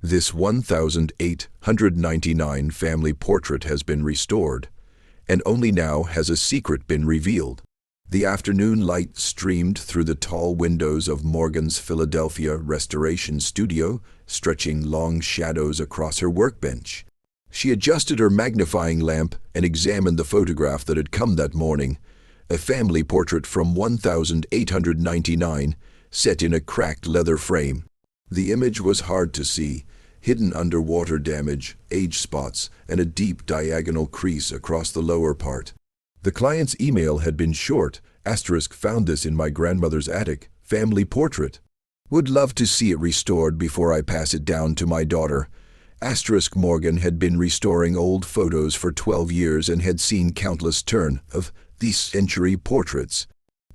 This 1899 family portrait has been restored, and only now has a secret been revealed. The afternoon light streamed through the tall windows of Morgan's Philadelphia restoration studio, stretching long shadows across her workbench. She adjusted her magnifying lamp and examined the photograph that had come that morning, a family portrait from 1899, set in a cracked leather frame. The image was hard to see, hidden under water damage, age spots, and a deep diagonal crease across the lower part. The client's email had been short. Found this in my grandmother's attic. Family portrait. Would love to see it restored before I pass it down to my daughter. Morgan had been restoring old photos for 12 years and had seen countless turn-of-the-century portraits.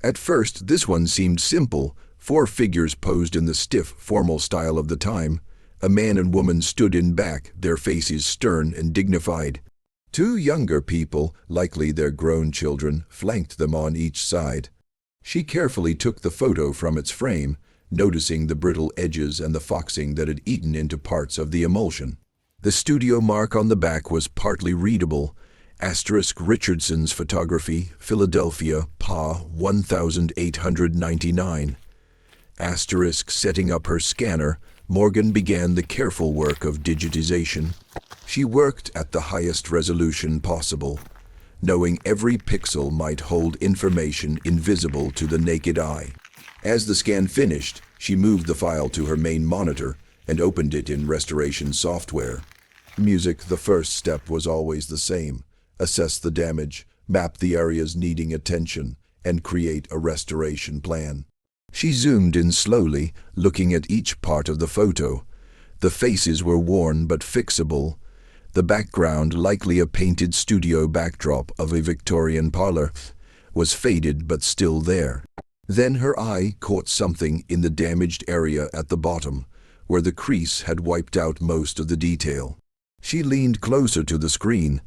At first, this one seemed simple. 4 figures posed in the stiff, formal style of the time. A man and woman stood in back, their faces stern and dignified. 2 younger people, likely their grown children, flanked them on each side. She carefully took the photo from its frame, noticing the brittle edges and the foxing that had eaten into parts of the emulsion. The studio mark on the back was partly readable. Richardson's photography, Philadelphia, PA 1899. Setting up her scanner, Morgan began the careful work of digitization. She worked at the highest resolution possible, knowing every pixel might hold information invisible to the naked eye. As the scan finished, she moved the file to her main monitor and opened it in restoration software. The first step was always the same: assess the damage, map the areas needing attention, and create a restoration plan. She zoomed in slowly, looking at each part of the photo. The faces were worn but fixable. The background, likely a painted studio backdrop of a Victorian parlor, was faded but still there. Then her eye caught something in the damaged area at the bottom, where the crease had wiped out most of the detail. She leaned closer to the screen.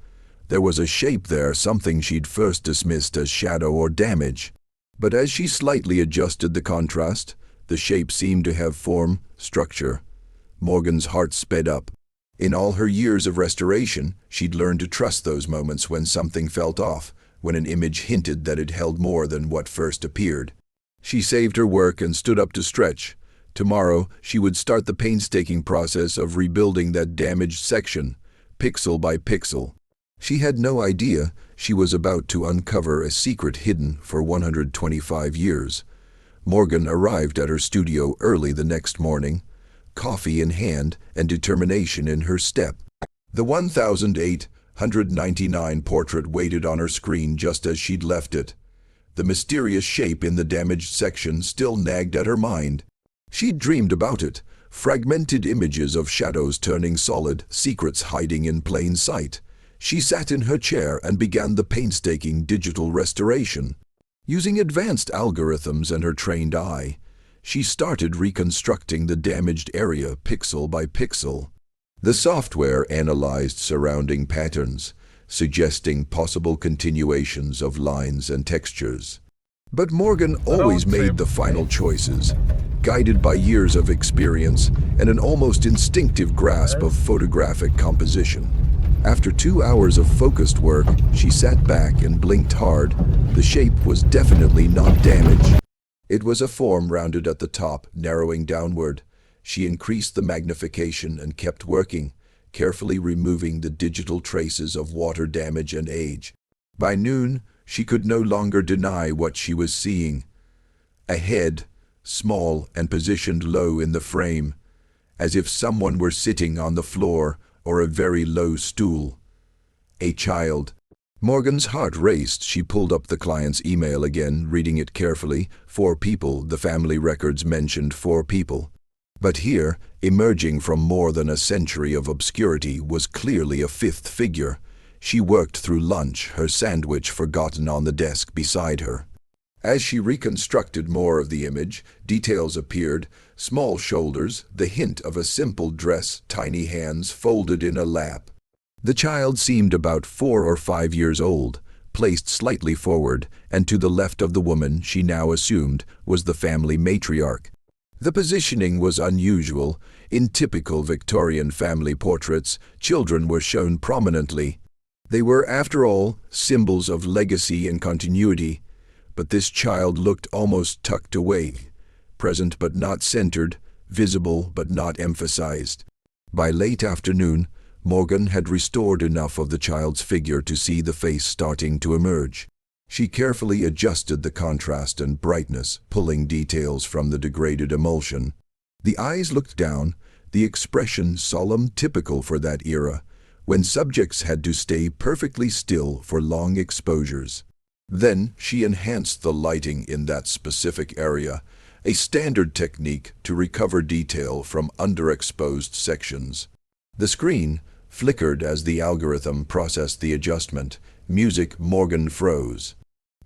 There was a shape there, something she'd first dismissed as shadow or damage. But as she slightly adjusted the contrast, the shape seemed to have form, structure. Morgan's heart sped up. In all her years of restoration, she'd learned to trust those moments when something felt off, when an image hinted that it held more than what first appeared. She saved her work and stood up to stretch. Tomorrow, she would start the painstaking process of rebuilding that damaged section, pixel by pixel. She had no idea she was about to uncover a secret hidden for 125 years. Morgan arrived at her studio early the next morning, coffee in hand and determination in her step. The 1899 portrait waited on her screen just as she'd left it. The mysterious shape in the damaged section still nagged at her mind. She'd dreamed about it, fragmented images of shadows turning solid, secrets hiding in plain sight. She sat in her chair and began the painstaking digital restoration. Using advanced algorithms and her trained eye, she started reconstructing the damaged area pixel by pixel. The software analyzed surrounding patterns, suggesting possible continuations of lines and textures. But Morgan always made the final choices, guided by years of experience and an almost instinctive grasp of photographic composition. After 2 hours of focused work, she sat back and blinked hard. The shape was definitely not damaged. It was a form rounded at the top, narrowing downward. She increased the magnification and kept working, carefully removing the digital traces of water damage and age. By noon, she could no longer deny what she was seeing. A head, small and positioned low in the frame, as if someone were sitting on the floor or a very low stool. A child. Morgan's heart raced. She pulled up the client's email again, reading it carefully. 4 people. The family records mentioned 4 people. But here, emerging from more than a century of obscurity, was clearly a 5th figure. She worked through lunch, her sandwich forgotten on the desk beside her. As she reconstructed more of the image, details appeared: small shoulders, the hint of a simple dress, tiny hands folded in a lap. The child seemed about 4 or 5 years old, placed slightly forward, and to the left of the woman she now assumed was the family matriarch. The positioning was unusual. In typical Victorian family portraits, children were shown prominently. They were, after all, symbols of legacy and continuity. But this child looked almost tucked away, present but not centered, visible but not emphasized. By late afternoon, Morgan had restored enough of the child's figure to see the face starting to emerge. She carefully adjusted the contrast and brightness, pulling details from the degraded emulsion. The eyes looked down, the expression solemn, typical for that era, when subjects had to stay perfectly still for long exposures. Then she enhanced the lighting in that specific area, a standard technique to recover detail from underexposed sections. The screen flickered as the algorithm processed the adjustment. Music. Morgan froze.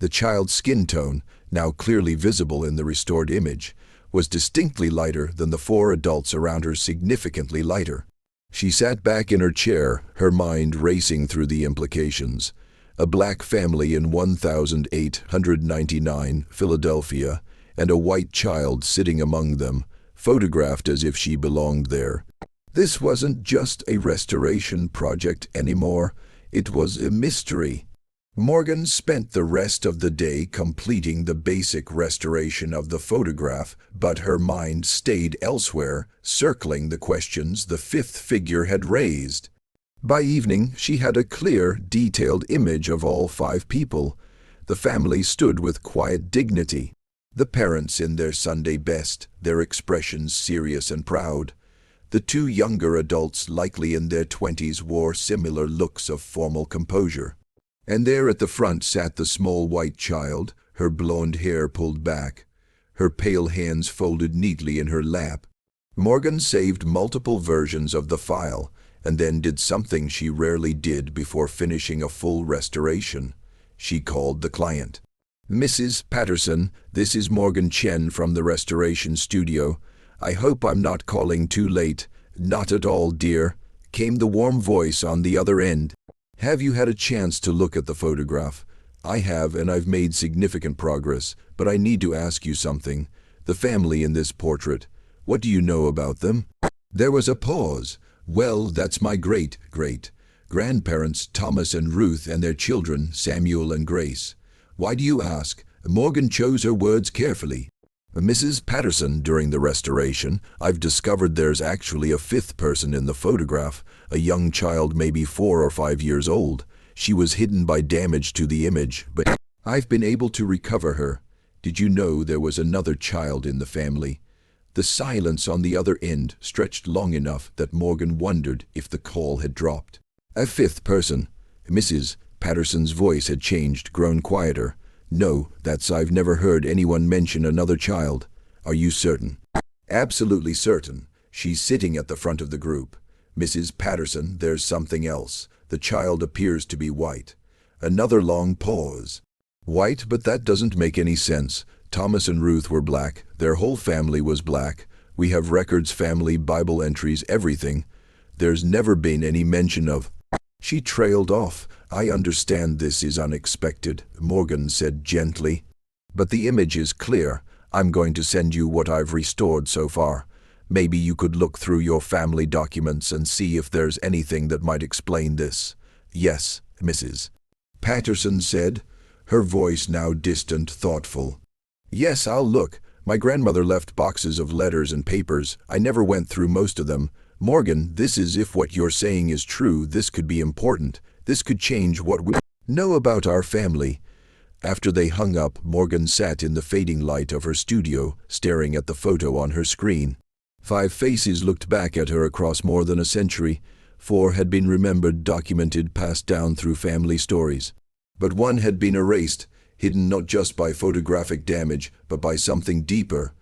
The child's skin tone, now clearly visible in the restored image, was distinctly lighter than the four adults around her, significantly lighter. She sat back in her chair, her mind racing through the implications. A black family in 1899 Philadelphia, and a white child sitting among them, photographed as if she belonged there. This wasn't just a restoration project anymore, it was a mystery. Morgan spent the rest of the day completing the basic restoration of the photograph, but her mind stayed elsewhere, circling the questions the fifth figure had raised. By evening, she had a clear, detailed image of all five people. The family stood with quiet dignity. The parents in their Sunday best, their expressions serious and proud. The two younger adults, likely in their 20s, wore similar looks of formal composure. And there at the front sat the small white child, her blonde hair pulled back, her pale hands folded neatly in her lap. Morgan saved multiple versions of the file, and then did something she rarely did before finishing a full restoration. She called the client. "Mrs. Patterson, this is Morgan Chen from the restoration studio. I hope I'm not calling too late." "Not at all, dear," came the warm voice on the other end. "Have you had a chance to look at the photograph?" "I have, and I've made significant progress, but I need to ask you something. The family in this portrait, what do you know about them?" There was a pause. "Well, that's my great-grandparents, Thomas and Ruth, and their children, Samuel and Grace." "Why do you ask?" Morgan chose her words carefully. "Mrs. Patterson, during the restoration, I've discovered there's actually a fifth person in the photograph, a young child, maybe 4 or 5 years old. She was hidden by damage to the image, but I've been able to recover her. Did you know there was another child in the family?" The silence on the other end stretched long enough that Morgan wondered if the call had dropped. "A fifth person." Mrs. Patterson's voice had changed, grown quieter. "No, I've never heard anyone mention another child." "Are you certain?" "Absolutely certain. She's sitting at the front of the group." "Mrs. Patterson, there's something else. The child appears to be white." Another long pause. "White, but that doesn't make any sense. Thomas and Ruth were black. Their whole family was black. We have records, family, Bible entries, everything. There's never been any mention of—" She trailed off. "I understand this is unexpected," Morgan said gently. "But the image is clear. I'm going to send you what I've restored so far. Maybe you could look through your family documents and see if there's anything that might explain this." "Yes, Mrs. Patterson said, her voice now distant, thoughtful. "Yes, I'll look. My grandmother left boxes of letters and papers. I never went through most of them. Morgan, this is, if what you're saying is true, this could be important. This could change what we know about our family." After they hung up, Morgan sat in the fading light of her studio, staring at the photo on her screen. 5 faces looked back at her across more than a century. 4 had been remembered, documented, passed down through family stories. But 1 had been erased, hidden not just by photographic damage, but by something deeper.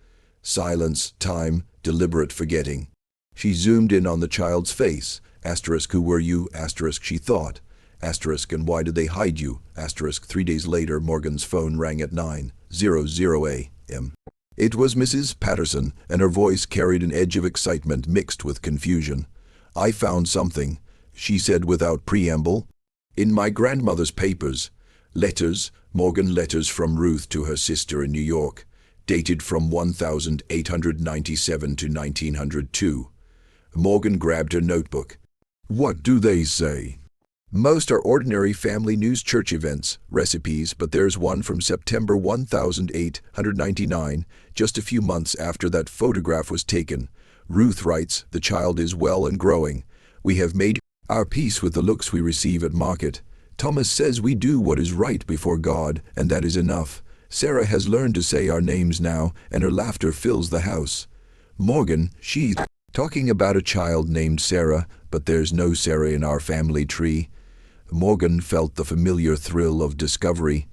Silence, time, deliberate forgetting. She zoomed in on the child's face. Who were you? She thought. And why did they hide you? 3 days later, Morgan's phone rang at 9:00 a.m. It was Mrs. Patterson, and her voice carried an edge of excitement mixed with confusion. "I found something," she said without preamble. "In my grandmother's papers. Letters, Morgan, letters from Ruth to her sister in New York. dated from 1897 to 1902. Morgan grabbed her notebook. What do they say? Most are ordinary family news church events, recipes, but there's one from September 1899, just a few months after that photograph was taken. Ruth writes, "The child is well and growing. We have made our peace with the looks we receive at market. Thomas says we do what is right before God, and that is enough. Sarah has learned to say our names now, and her laughter fills the house." Morgan, she's talking about a child named Sarah, but there's no Sarah in our family tree. Morgan felt the familiar thrill of discovery,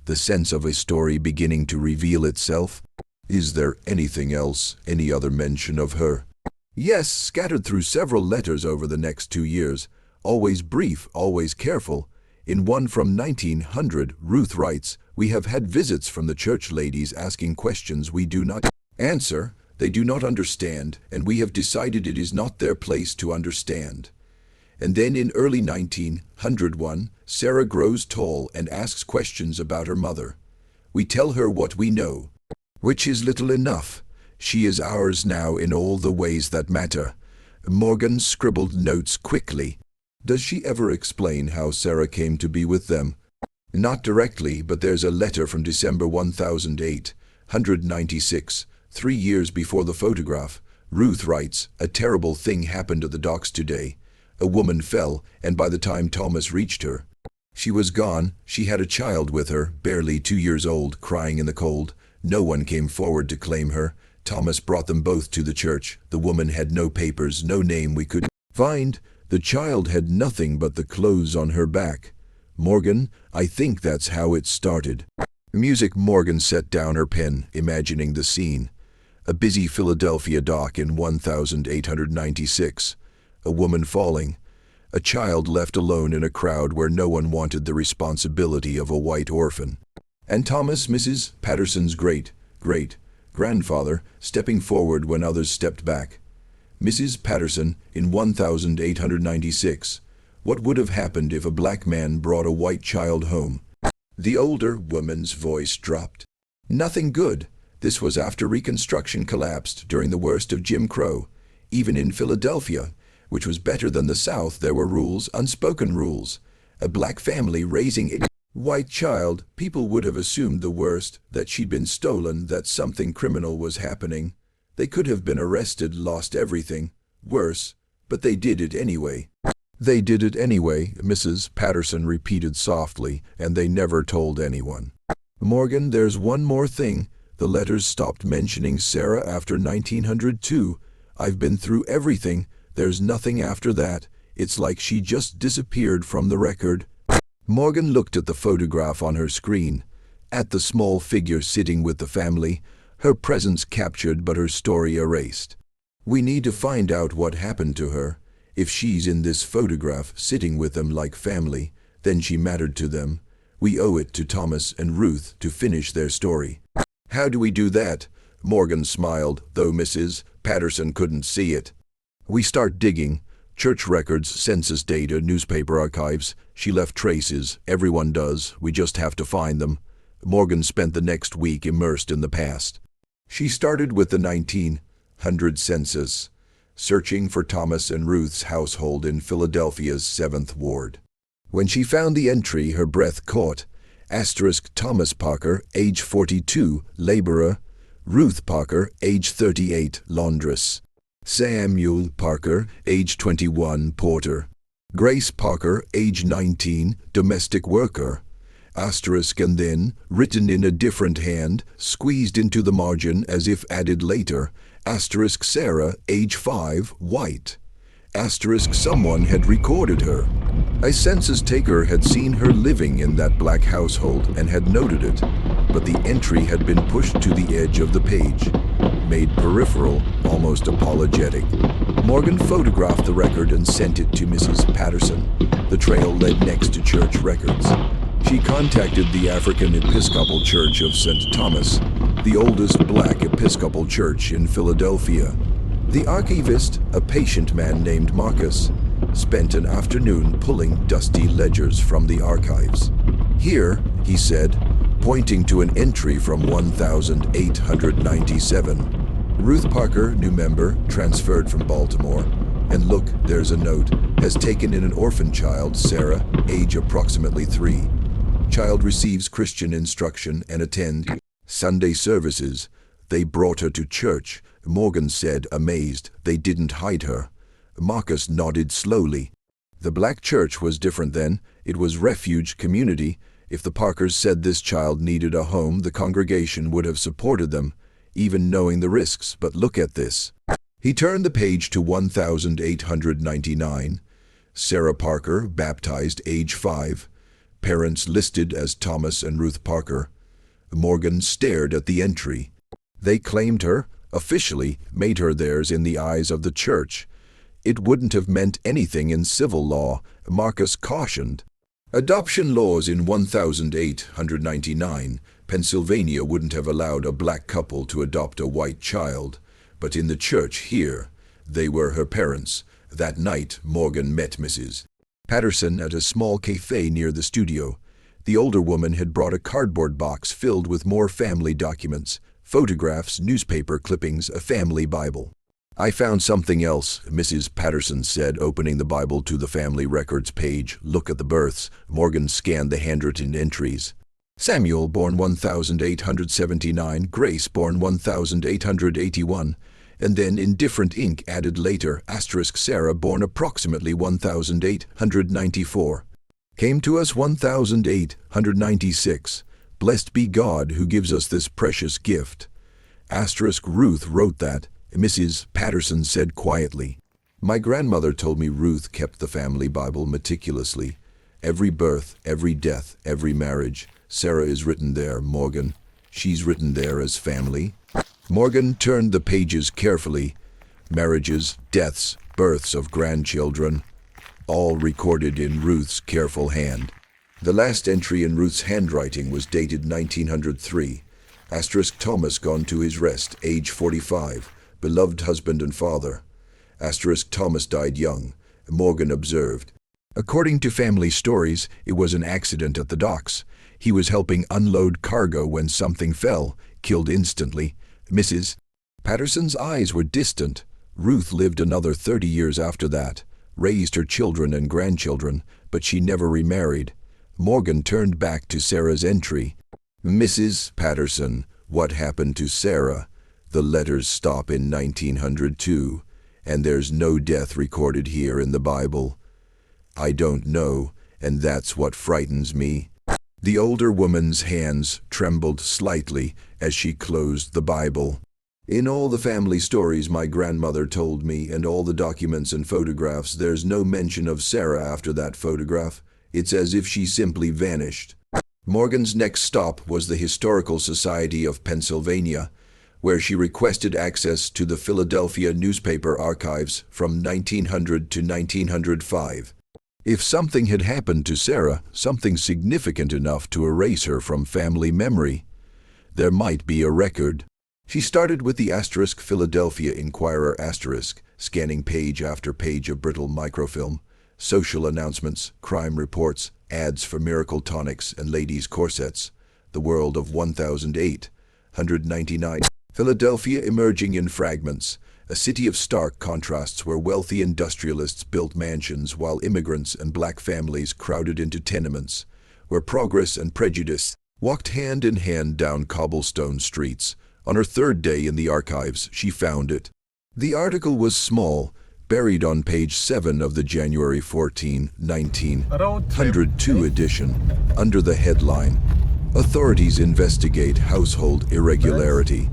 the sense of a story beginning to reveal itself. Is there anything else, any other mention of her? Yes, scattered through several letters over the next 2 years, always brief, always careful. In one from 1900, Ruth writes, "We have had visits from the church ladies asking questions we do not answer. They do not understand, and we have decided it is not their place to understand." And then in early 1901, Sarah grows tall and asks questions about her mother. We tell her what we know, which is little enough. She is ours now in all the ways that matter. Morgan scribbled notes quickly. Does she ever explain how Sarah came to be with them? Not directly, but there's a letter from December 1896, 3 years before the photograph. Ruth writes, "A terrible thing happened at the docks today. A woman fell, and by the time Thomas reached her, she was gone. She had a child with her, barely 2 years old, crying in the cold. No one came forward to claim her. Thomas brought them both to the church. The woman had no papers, no name we could find. The child had nothing but the clothes on her back." Morgan, I think that's how it started. Music. Morgan set down her pen, imagining the scene. A busy Philadelphia dock in 1896. A woman falling. A child left alone in a crowd where no one wanted the responsibility of a white orphan. And Thomas, Mrs. Patterson's great-grandfather, stepping forward when others stepped back. Mrs. Patterson, in 1896. What would have happened if a black man brought a white child home? The older woman's voice dropped. Nothing good. This was after Reconstruction collapsed during the worst of Jim Crow. Even in Philadelphia, which was better than the South, there were rules, unspoken rules. A black family raising a white child, people would have assumed the worst, that she'd been stolen, that something criminal was happening. They could have been arrested, lost everything. Worse, but they did it anyway. They did it anyway, Mrs. Patterson repeated softly, and they never told anyone. Morgan, there's one more thing. The letters stopped mentioning Sarah after 1902. I've been through everything. There's nothing after that. It's like she just disappeared from the record. Morgan looked at the photograph on her screen, at the small figure sitting with the family, her presence captured but her story erased. We need to find out what happened to her. If she's in this photograph sitting with them like family, then she mattered to them. We owe it to Thomas and Ruth to finish their story. How do we do that? Morgan smiled, though Mrs. Patterson couldn't see it. We start digging. Church records, census data, newspaper archives. She left traces. Everyone does. We just have to find them. Morgan spent the next week immersed in the past. She started with the 1900 census, searching for Thomas and Ruth's household in Philadelphia's 7th Ward. When she found the entry, her breath caught. Asterisk Thomas Parker, age 42, laborer. Ruth Parker, age 38, laundress. Samuel Parker, age 21, porter. Grace Parker, age 19, domestic worker. Asterisk, and then, written in a different hand, squeezed into the margin as if added later, asterisk Sarah, age 5, white. Asterisk, someone had recorded her. A census taker had seen her living in that black household and had noted it, but the entry had been pushed to the edge of the page, made peripheral, almost apologetic. Morgan photographed the record and sent it to Mrs. Patterson. The trail led next to church records. She contacted the African Episcopal Church of St. Thomas, the oldest black Episcopal church in Philadelphia. The archivist, a patient man named Marcus, spent an afternoon pulling dusty ledgers from the archives. Here, he said, pointing to an entry from 1897. Ruth Parker, new member, transferred from Baltimore. And look, there's a note. Has taken in an orphan child, Sarah, age approximately 3. Child receives Christian instruction and attends Sunday services. They brought her to church. Morgan said, amazed. They didn't hide her. Marcus nodded slowly. The black church was different then. It was refuge community. If the Parkers said this child needed a home, the congregation would have supported them, even knowing the risks. But look at this. He turned the page to 1899. Sarah Parker, baptized, age 5. Parents listed as Thomas and Ruth Parker. Morgan stared at the entry. They claimed her, officially made her theirs in the eyes of the church. It wouldn't have meant anything in civil law, Marcus cautioned. Adoption laws in 1899, Pennsylvania wouldn't have allowed a black couple to adopt a white child. But in the church here, they were her parents. That night, Morgan met Mrs. Patterson at a small cafe near the studio. The older woman had brought a cardboard box filled with more family documents, photographs, newspaper clippings, a family Bible. I found something else, Mrs. Patterson said, opening the Bible to the family records page. Look at the births. Morgan scanned the handwritten entries. Samuel, born 1879, Grace, born 1881, and then in different ink added later, * Sarah, born approximately 1894. Came to us 1896. Blessed be God who gives us this precious gift. * Ruth wrote that, Mrs. Patterson said quietly. My grandmother told me Ruth kept the family Bible meticulously. Every birth, every death, every marriage. Sarah is written there, Morgan. She's written there as family. Morgan turned the pages carefully. Marriages, deaths, births of grandchildren, all recorded in Ruth's careful hand. The last entry in Ruth's handwriting was dated 1903. * Thomas gone to his rest, age 45, beloved husband and father. * Thomas died young, Morgan observed. According to family stories, it was an accident at the docks. He was helping unload cargo when something fell, killed instantly. Mrs. Patterson's eyes were distant. Ruth lived another 30 years after that, raised her children and grandchildren, but she never remarried. Morgan turned back to Sarah's entry. Mrs. Patterson, what happened to Sarah? The letters stop in 1902, and there's no death recorded here in the Bible. I don't know, and that's what frightens me. The older woman's hands trembled slightly as she closed the Bible. In all the family stories my grandmother told me and all the documents and photographs, there's no mention of Sarah after that photograph. It's as if she simply vanished. Morgan's next stop was the Historical Society of Pennsylvania, where she requested access to the Philadelphia newspaper archives from 1900 to 1905. If something had happened to Sarah, something significant enough to erase her from family memory, there might be a record. She started with the * Philadelphia Inquirer *, scanning page after page of brittle microfilm, social announcements, crime reports, ads for miracle tonics and ladies' corsets, the world of 1899. Philadelphia emerging in fragments, a city of stark contrasts where wealthy industrialists built mansions while immigrants and black families crowded into tenements, where progress and prejudice walked hand in hand down cobblestone streets. On her third day in the archives, she found it. The article was small, buried on page 7 of the January 14, 1902 edition, under the headline, Authorities Investigate Household Irregularity.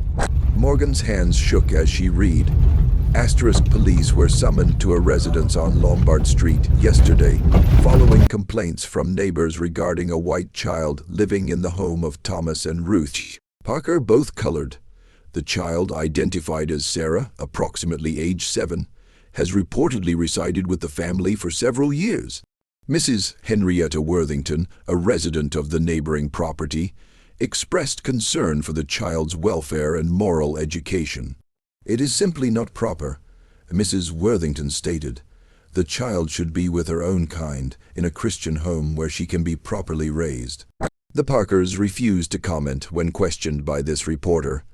Morgan's hands shook as she read. * Police were summoned to a residence on Lombard Street yesterday, following complaints from neighbors regarding a white child living in the home of Thomas and Ruth Parker, both colored. The child, identified as Sarah, approximately age 7, has reportedly resided with the family for several years. Mrs. Henrietta Worthington, a resident of the neighboring property, expressed concern for the child's welfare and moral education. It is simply not proper, Mrs. Worthington stated. The child should be with her own kind, in a Christian home where she can be properly raised. The Parkers refused to comment when questioned by this reporter.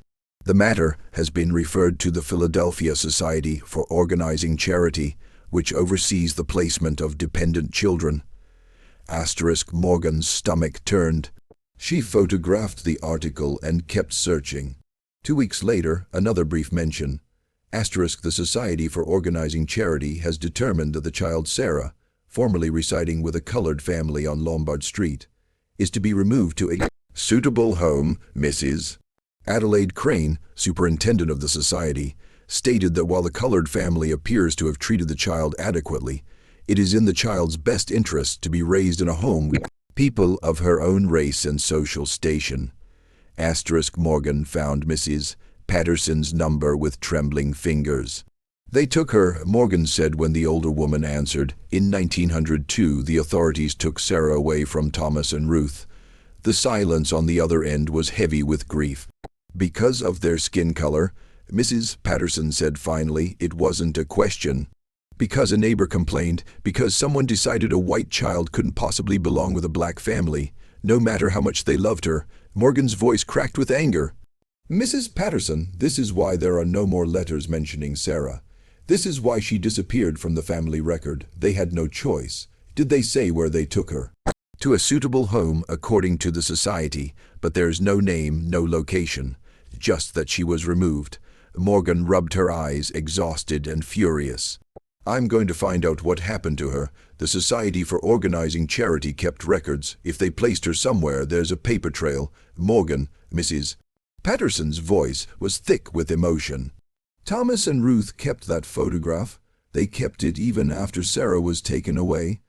The matter has been referred to the Philadelphia Society for Organizing Charity, which oversees the placement of dependent children. Morgan's stomach turned. She photographed the article and kept searching. 2 weeks later, another brief mention. The Society for Organizing Charity has determined that the child Sarah, formerly residing with a colored family on Lombard Street, is to be removed to a suitable home. Mrs. Adelaide Crane, superintendent of the society, stated that while the colored family appears to have treated the child adequately, it is in the child's best interest to be raised in a home with people of her own race and social station. Morgan found Mrs. Patterson's number with trembling fingers. They took her, Morgan said when the older woman answered. In 1902, the authorities took Sarah away from Thomas and Ruth. The silence on the other end was heavy with grief. Because of their skin color, Mrs. Patterson said finally, it wasn't a question. Because a neighbor complained, because someone decided a white child couldn't possibly belong with a black family, no matter how much they loved her. Morgan's voice cracked with anger. Mrs. Patterson, this is why there are no more letters mentioning Sarah. This is why she disappeared from the family record. They had no choice. Did they say where they took her? To a suitable home, according to the society, but there's no name, no location. Just that she was removed. Morgan rubbed her eyes, exhausted and furious. I'm going to find out what happened to her. The Society for Organizing Charity kept records. If they placed her somewhere, there's a paper trail. Morgan, Mrs. Patterson's voice was thick with emotion. Thomas and Ruth kept that photograph. They kept it even after Sarah was taken away.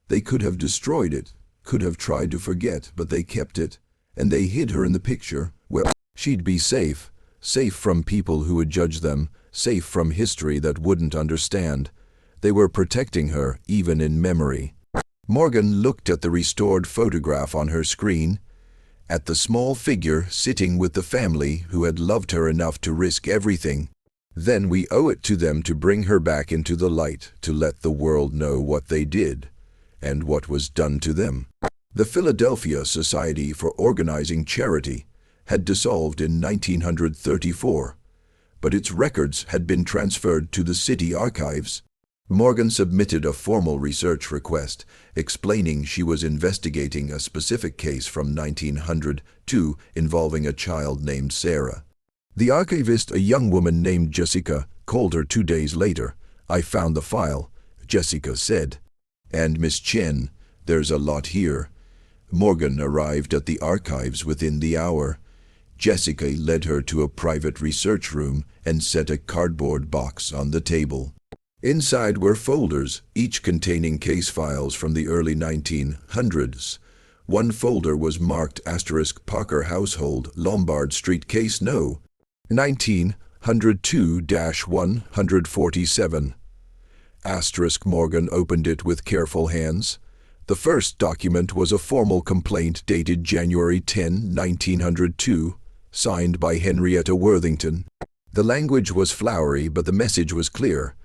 They could have destroyed it, could have tried to forget, but they kept it. And they hid her in the picture. Well, she'd be safe. Safe from people who would judge them. Safe from history that wouldn't understand. They were protecting her, even in memory. Morgan looked at the restored photograph on her screen, at the small figure sitting with the family who had loved her enough to risk everything. Then we owe it to them to bring her back into the light, to let the world know what they did, and what was done to them. The Philadelphia Society for Organizing Charity had dissolved in 1934, but its records had been transferred to the city archives. Morgan submitted a formal research request, explaining she was investigating a specific case from 1902 involving a child named Sarah. The archivist, a young woman named Jessica, called her 2 days later. I found the file, Jessica said. And Miss Chen, there's a lot here. Morgan arrived at the archives within the hour. Jessica led her to a private research room and set a cardboard box on the table. Inside were folders, each containing case files from the early 1900s. One folder was marked Parker Household, Lombard Street Case No. 1902-147. Morgan opened it with careful hands. The first document was a formal complaint dated January 10, 1902, signed by Henrietta Worthington. The language was flowery, but the message was clear.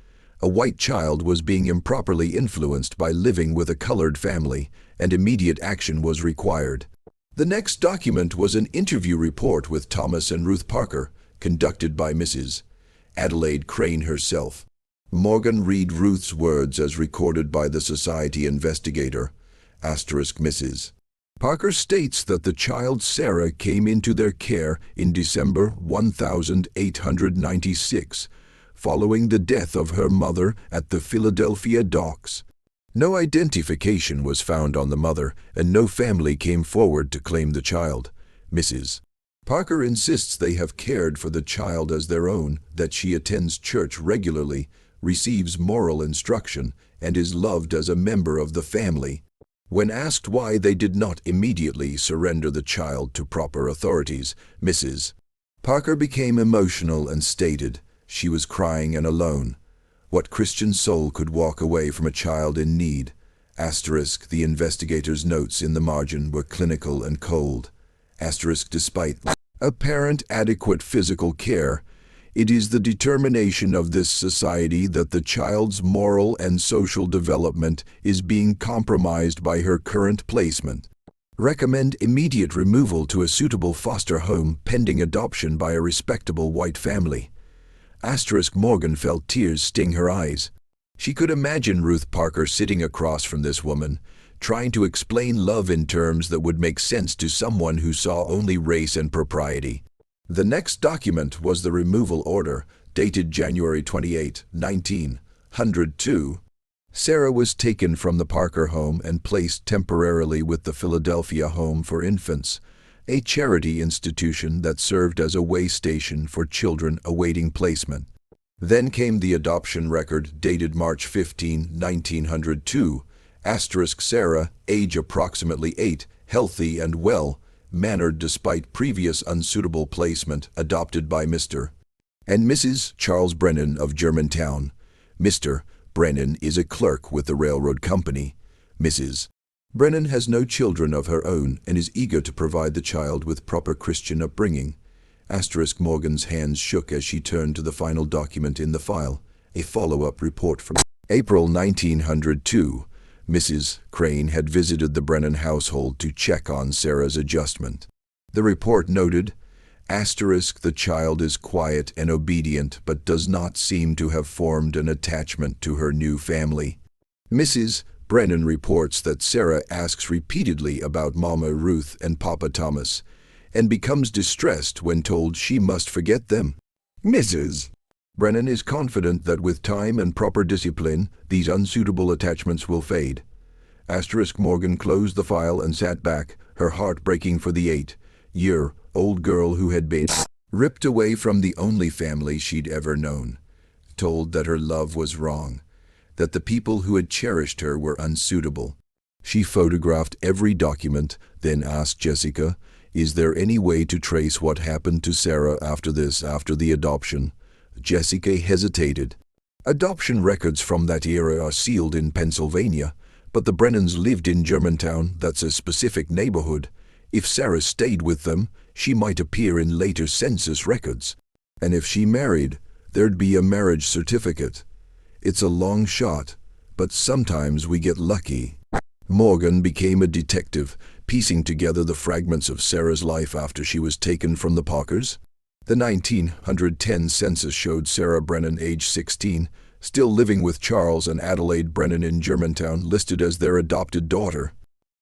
A white child was being improperly influenced by living with a colored family, and immediate action was required. The next document was an interview report with Thomas and Ruth Parker, conducted by Mrs. Adelaide Crane herself. Morgan read Ruth's words as recorded by the society investigator. Mrs. Parker states that the child Sarah came into their care in December 1896, following the death of her mother at the Philadelphia docks. No identification was found on the mother, and no family came forward to claim the child. Mrs. Parker insists they have cared for the child as their own, that she attends church regularly, receives moral instruction, and is loved as a member of the family. When asked why they did not immediately surrender the child to proper authorities, Mrs. Parker became emotional and stated, she was crying and alone. What Christian soul could walk away from a child in need? The investigator's notes in the margin were clinical and cold. Despite apparent adequate physical care, it is the determination of this society that the child's moral and social development is being compromised by her current placement. Recommend immediate removal to a suitable foster home pending adoption by a respectable white family. Morgan felt tears sting her eyes. She could imagine Ruth Parker sitting across from this woman, trying to explain love in terms that would make sense to someone who saw only race and propriety. The next document was the removal order, dated January 28, 1902. Sarah was taken from the Parker home and placed temporarily with the Philadelphia Home for Infants, a charity institution that served as a way station for children awaiting placement. Then came the adoption record dated March 15, 1902. Sarah, age approximately 8, healthy and well-mannered despite previous unsuitable placement, adopted by Mr. and Mrs. Charles Brennan of Germantown. Mr. Brennan is a clerk with the railroad company. Mrs. Brennan has no children of her own and is eager to provide the child with proper Christian upbringing. Morgan's hands shook as she turned to the final document in the file, a follow-up report from April 1902. Mrs. Crane had visited the Brennan household to check on Sarah's adjustment. The report noted, the child is quiet and obedient but does not seem to have formed an attachment to her new family. Mrs. Brennan reports that Sarah asks repeatedly about Mama Ruth and Papa Thomas, and becomes distressed when told she must forget them. Mrs. Brennan is confident that with time and proper discipline, these unsuitable attachments will fade. Morgan closed the file and sat back, her heart breaking for the 8-year-old girl who had been ripped away from the only family she'd ever known, told that her love was wrong, that the people who had cherished her were unsuitable. She photographed every document, then asked Jessica, "Is there any way to trace what happened to Sarah after the adoption?" Jessica hesitated. Adoption records from that era are sealed in Pennsylvania, but the Brennans lived in Germantown, that's a specific neighborhood. If Sarah stayed with them, she might appear in later census records. And if she married, there'd be a marriage certificate. It's a long shot, but sometimes we get lucky. Morgan became a detective, piecing together the fragments of Sarah's life after she was taken from the Parkers. The 1910 census showed Sarah Brennan, age 16, still living with Charles and Adelaide Brennan in Germantown, listed as their adopted daughter.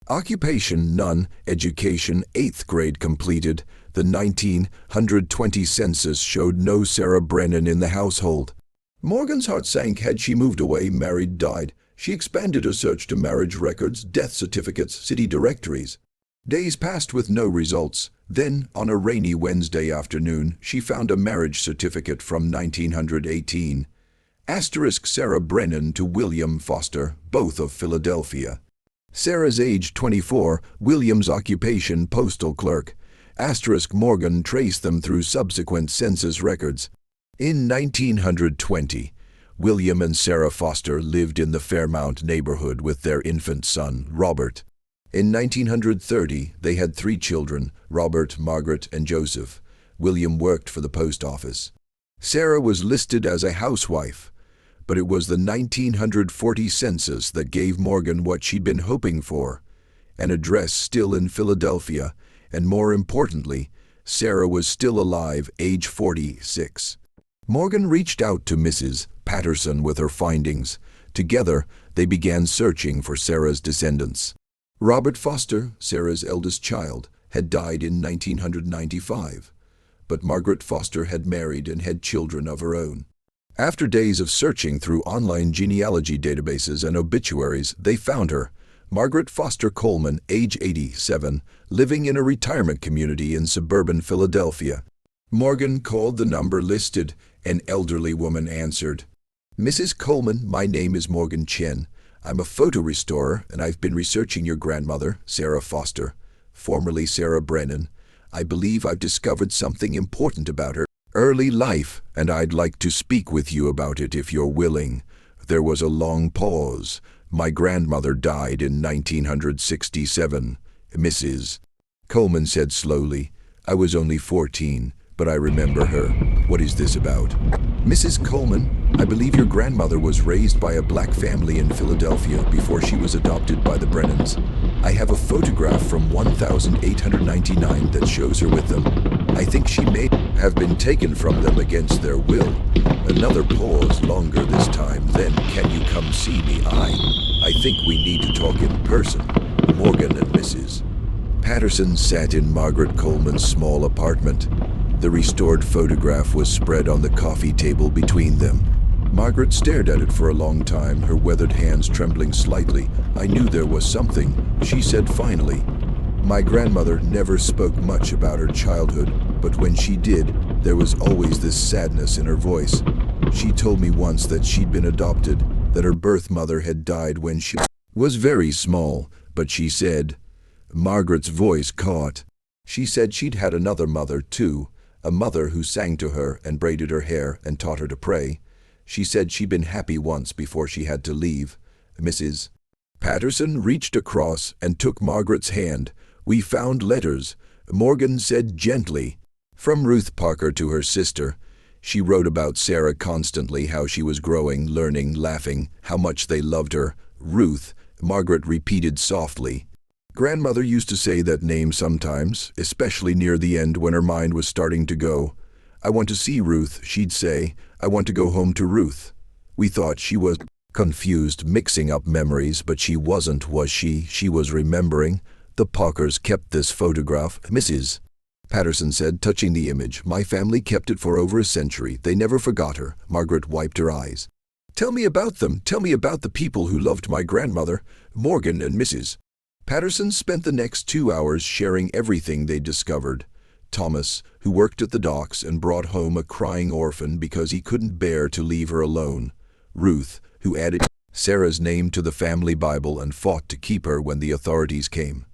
Occupation none, education 8th grade completed. The 1920 census showed no Sarah Brennan in the household. Morgan's heart sank. Had she moved away, married, died? She expanded her search to marriage records, death certificates, city directories. Days passed with no results. Then, on a rainy Wednesday afternoon, she found a marriage certificate from 1918. Sarah Brennan to William Foster, both of Philadelphia. Sarah's age 24, William's occupation postal clerk. Morgan traced them through subsequent census records. In 1920, William and Sarah Foster lived in the Fairmount neighborhood with their infant son, Robert. In 1930, they had 3 children, Robert, Margaret, and Joseph. William worked for the post office. Sarah was listed as a housewife, but it was the 1940 census that gave Morgan what she'd been hoping for, an address still in Philadelphia, and more importantly, Sarah was still alive, age 46. Morgan reached out to Mrs. Patterson with her findings. Together, they began searching for Sarah's descendants. Robert Foster, Sarah's eldest child, had died in 1995, but Margaret Foster had married and had children of her own. After days of searching through online genealogy databases and obituaries, they found her, Margaret Foster Coleman, age 87, living in a retirement community in suburban Philadelphia. Morgan called the number listed. An elderly woman answered. "Mrs. Coleman, my name is Morgan Chen. I'm a photo restorer, and I've been researching your grandmother, Sarah Foster, formerly Sarah Brennan. I believe I've discovered something important about her early life, and I'd like to speak with you about it if you're willing." There was a long pause. "My grandmother died in 1967, Mrs. Coleman said slowly. "I was only 14, but I remember her. What is this about? Mrs. Coleman, I believe your grandmother was raised by a black family in Philadelphia before she was adopted by the Brennans. I have a photograph from 1899 that shows her with them. I think she may have been taken from them against their will. Another pause, longer this time. Then, can you come see me? I think we need to talk in person. Morgan and Mrs. Patterson sat in Margaret Coleman's small apartment. The restored photograph was spread on the coffee table between them. Margaret stared at it for a long time, her weathered hands trembling slightly. I knew there was something, she said finally. My grandmother never spoke much about her childhood, but when she did, there was always this sadness in her voice. She told me once that she'd been adopted, that her birth mother had died when she was very small, but she said, Margaret's voice caught. She said she'd had another mother too, a mother who sang to her and braided her hair and taught her to pray. She said she'd been happy once before she had to leave. Mrs. Patterson reached across and took Margaret's hand. We found letters, Morgan said gently, from Ruth Parker to her sister. She wrote about Sarah constantly, how she was growing, learning, laughing, how much they loved her. Ruth, Margaret repeated softly. Grandmother used to say that name sometimes, especially near the end when her mind was starting to go. I want to see Ruth, she'd say. I want to go home to Ruth. We thought she was confused, mixing up memories, but she wasn't, was she? She was remembering. The Parkers kept this photograph, Mrs. Patterson said, touching the image. My family kept it for over a century. They never forgot her. Margaret wiped her eyes. Tell me about them. Tell me about the people who loved my grandmother. Morgan and Mrs. Patterson spent the next 2 hours sharing everything they discovered. Thomas, who worked at the docks and brought home a crying orphan because he couldn't bear to leave her alone. Ruth, who added Sarah's name to the family Bible and fought to keep her when the authorities came.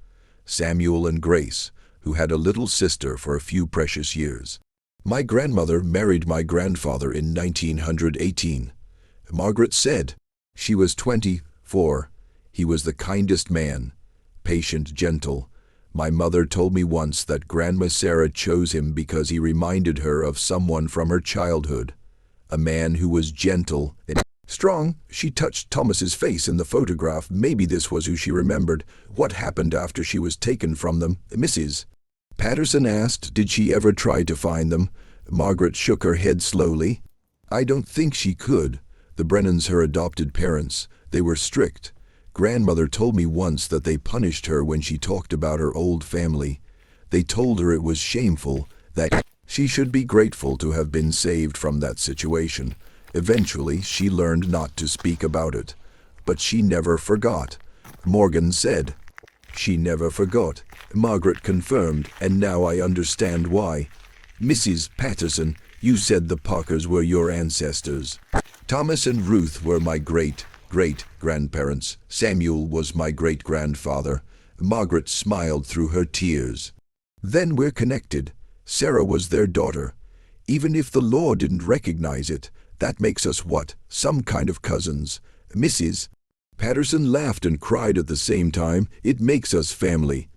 Samuel and Grace, who had a little sister for a few precious years. My grandmother married my grandfather in 1918. Margaret said. She was 24. He was the kindest man. Patient, gentle. My mother told me once that Grandma Sarah chose him because he reminded her of someone from her childhood. A man who was gentle and strong. She touched Thomas's face in the photograph. Maybe this was who she remembered. What happened after she was taken from them? Mrs. Patterson asked, did she ever try to find them? Margaret shook her head slowly. I don't think she could. The Brennans, her adopted parents, they were strict. Grandmother told me once that they punished her when she talked about her old family. They told her it was shameful, that she should be grateful to have been saved from that situation. Eventually, she learned not to speak about it. But she never forgot. Morgan said. She never forgot. Margaret confirmed, and now I understand why. Mrs. Patterson, you said the Parkers were your ancestors. Thomas and Ruth were my great-grandparents. Samuel was my great-grandfather. Margaret smiled through her tears. Then we're connected. Sarah was their daughter. Even if the law didn't recognize it, that makes us what? Some kind of cousins. Mrs. Patterson laughed and cried at the same time. It makes us family.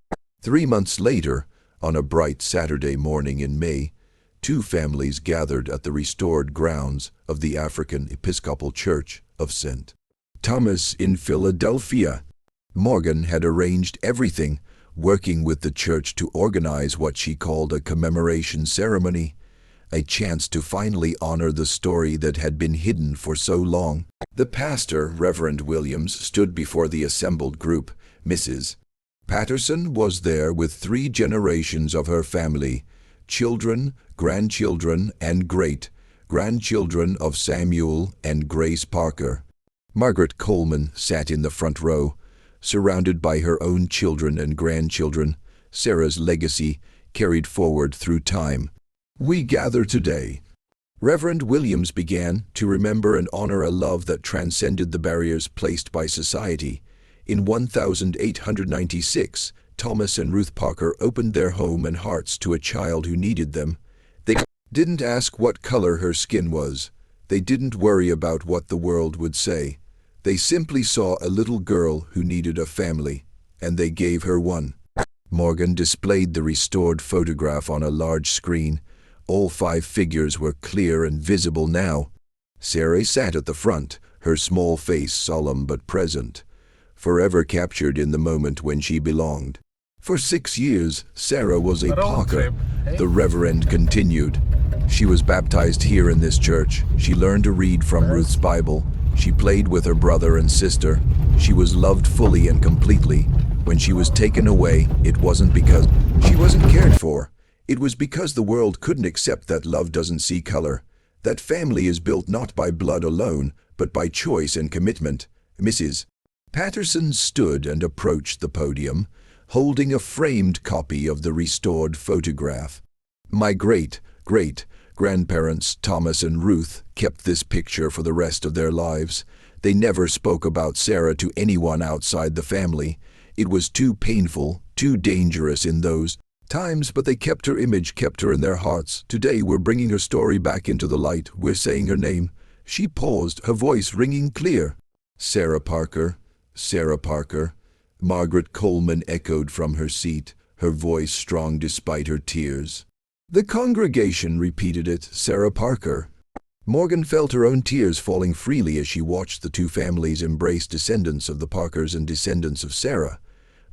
3 months later, on a bright Saturday morning in May, 2 families gathered at the restored grounds of the African Episcopal Church of St. Thomas in Philadelphia. Morgan had arranged everything, working with the church to organize what she called a commemoration ceremony, a chance to finally honor the story that had been hidden for so long. The pastor, Reverend Williams, stood before the assembled group. Mrs. Patterson was there with 3 generations of her family, children, grandchildren, and great-grandchildren of Samuel and Grace Parker. Margaret Coleman sat in the front row, surrounded by her own children and grandchildren, Sarah's legacy carried forward through time. We gather today, Reverend Williams began, to remember and honor a love that transcended the barriers placed by society. In 1896, Thomas and Ruth Parker opened their home and hearts to a child who needed them. They didn't ask what color her skin was. They didn't worry about what the world would say. They simply saw a little girl who needed a family, and they gave her one. Morgan displayed the restored photograph on a large screen. All 5 figures were clear and visible now. Sarah sat at the front, her small face solemn but present, forever captured in the moment when she belonged. For 6 years, Sarah was a Parker. The Reverend continued. She was baptized here in this church. She learned to read from Ruth's Bible. She played with her brother and sister. She was loved fully and completely. When she was taken away, it wasn't because she wasn't cared for. It was because the world couldn't accept that love doesn't see color. That family is built not by blood alone, but by choice and commitment. Mrs. Patterson stood and approached the podium, holding a framed copy of the restored photograph. My great-grandparents, Thomas and Ruth, kept this picture for the rest of their lives. They never spoke about Sarah to anyone outside the family. It was too painful, too dangerous in those times, but they kept her image, kept her in their hearts. Today we're bringing her story back into the light. We're saying her name. She paused, her voice ringing clear. Sarah Parker, Sarah Parker. Margaret Coleman echoed from her seat, her voice strong despite her tears. The congregation repeated it, Sarah Parker. Morgan felt her own tears falling freely as she watched the 2 families embrace, descendants of the Parkers and descendants of Sarah,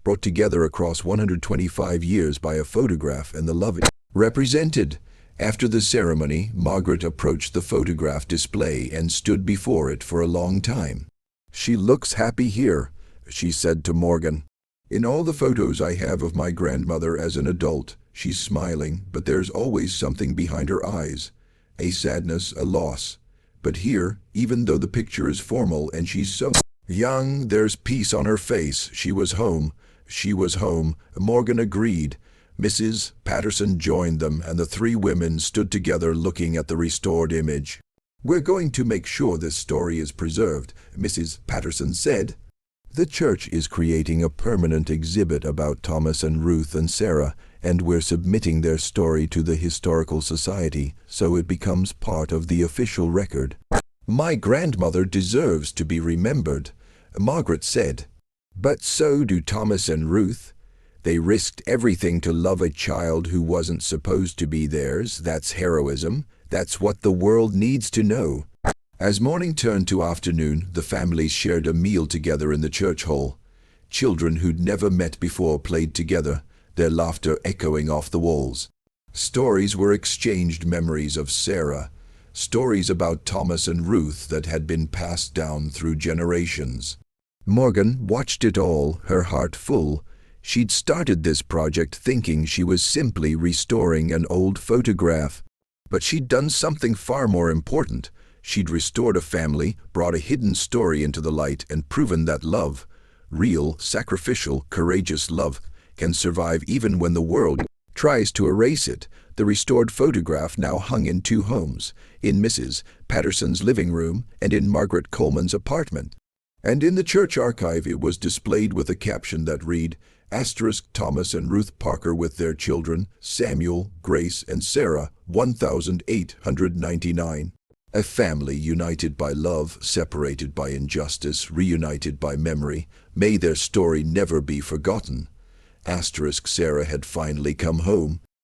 brought together across 125 years by a photograph and the love it represented. After the ceremony, Margaret approached the photograph display and stood before it for a long time. She looks happy here, she said to Morgan. In all the photos I have of my grandmother as an adult, she's smiling, but there's always something behind her eyes. A sadness, a loss. But here, even though the picture is formal and she's so young, there's peace on her face. She was home. She was home. Morgan agreed. Mrs. Patterson joined them, and the 3 women stood together looking at the restored image. We're going to make sure this story is preserved, Mrs. Patterson said. The church is creating a permanent exhibit about Thomas and Ruth and Sarah, and we're submitting their story to the Historical Society, so it becomes part of the official record. My grandmother deserves to be remembered, Margaret said. But so do Thomas and Ruth. They risked everything to love a child who wasn't supposed to be theirs. That's heroism. That's what the world needs to know. As morning turned to afternoon, the families shared a meal together in the church hall. Children who'd never met before played together, their laughter echoing off the walls. Stories were exchanged, memories of Sarah, stories about Thomas and Ruth that had been passed down through generations. Morgan watched it all, her heart full. She'd started this project thinking she was simply restoring an old photograph. But she'd done something far more important. She'd restored a family, brought a hidden story into the light, and proven that love, real, sacrificial, courageous love, can survive even when the world tries to erase it. The restored photograph now hung in 2 homes, in Mrs. Patterson's living room and in Margaret Coleman's apartment. And in the church archive it was displayed with a caption that read, Thomas and Ruth Parker with their children, Samuel, Grace, and Sarah, 1899. A family united by love, separated by injustice, reunited by memory. May their story never be forgotten. Sarah had finally come home.